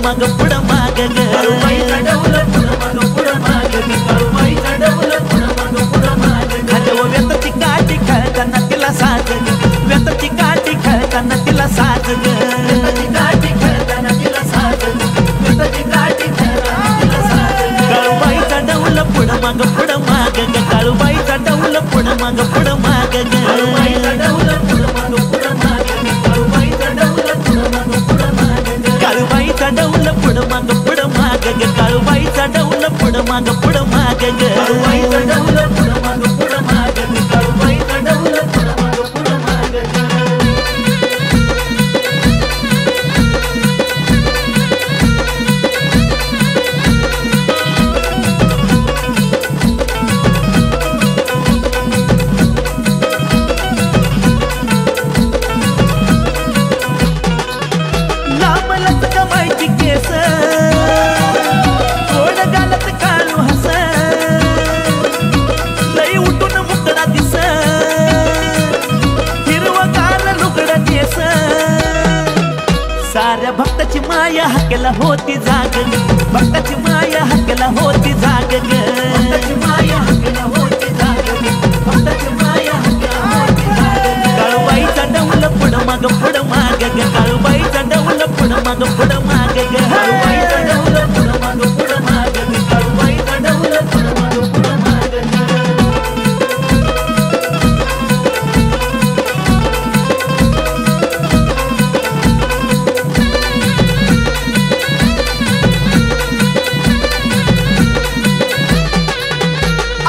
माग पुढं माग ग काळूबाईचा डौल पुढं माग पुढं माग ग काळूबाईचा डौल पुढं माग पुढं माग ग खांद्यावर व्यताची काठी खेळताना तिला साज ग व्यताची काठी खेळताना तिला साज ग व्यताची काठी खेळताना तिला साज ग व्यताची काठी खेळताना तिला साज ग काळूबाईचा डौल पुढं माग ग काळूबाईचा डौल पुढं माग ग काळूबाईचा डौल पुढं माग पुढं माग ग काळूबाईचा डौल पुढं माग पुढं माग ग काळूबाईचा डौल पुढं माग ग काळूबाईचा डौल पुढं माग ग काळूबाईचा डौल पुढं माग पुढं माग ग काळूबाईचा डौल पुढं माग पुढं माग ग लांबलच कमाईची केस गोड गालत काळू हस लई उठून मुकडा दिस हिरवगार लुगडं केस साऱ्या भक्ताची माया हाकेला होती जाग भक्ताची माया हाकेला होती जाग ग भक्ताची माया हाकेला होती जाग ग भक्ताची माया हाकेला होती जाग ग काळूबाईचा डौल पुढं माग ग काळूबाईचा डौल पुढं माग ग काळूबाईचा डौल पुढं माग पुढं माग ग काळूबाईचा डौल पुढं माग पुढं माग ग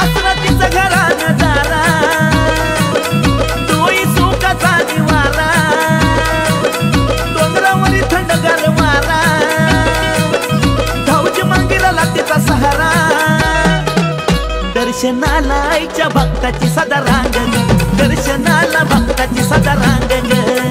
असला तिचा घराणा दारा डोई सुखाचा निवारा डोंगरावरी थंडगार वारा धावजी मंदिराला तिचा सहारा दर्शनाला आईच्या भक्ताची सदा रांग दर्शनाला भक्ताची सदा रांग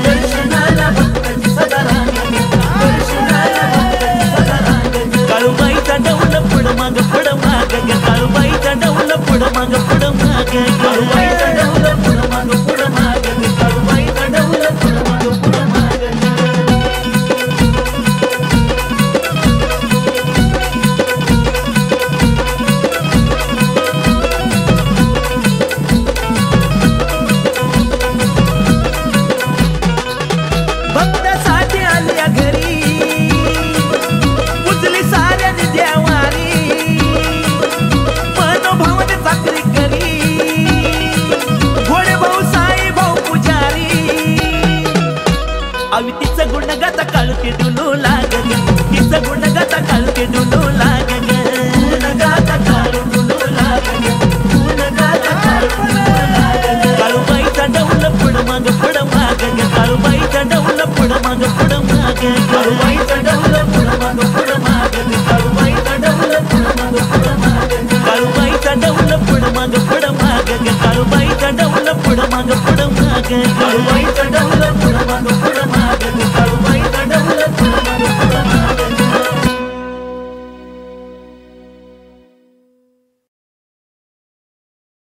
दर्शनाला भक्ताची सदा रांग ग दर्शनाला भक्ताची सदा रांग ग काळूबाईचा डौल पुढं माग ग काळूबाईचा डौल पुढं माग ग काळूबाईचा डौल पुढं माग पुढं माग ग काळूबाईचा डौल पुढं माग पुढं माग ग भक्तासाठी आल्या घरी उजली साऱ्याने देवारी मनोभावाने चाकरी करी घोडे भाऊ साई भाऊ पुजारी अवी तिचं गुण गाता काळू ते डुलू लाग तिचं गुण गाता काळू ते डुलू लाग गुण गाता काळू डुलू लाग ग गुण गाता काळू डुलू लाग ग काळूबाईचा डौल पुढं माग ग काळूबाईचा डौल पुढं माग ग काळूबाईचा डौल पुढं माग पुढं माग ग काळूबाईचा डौल पुढं माग पुढं माग ग काळूबाईचा डौल पुढं माग ग काळूबाईचा डौल पुढं माग ग काळूबाईचा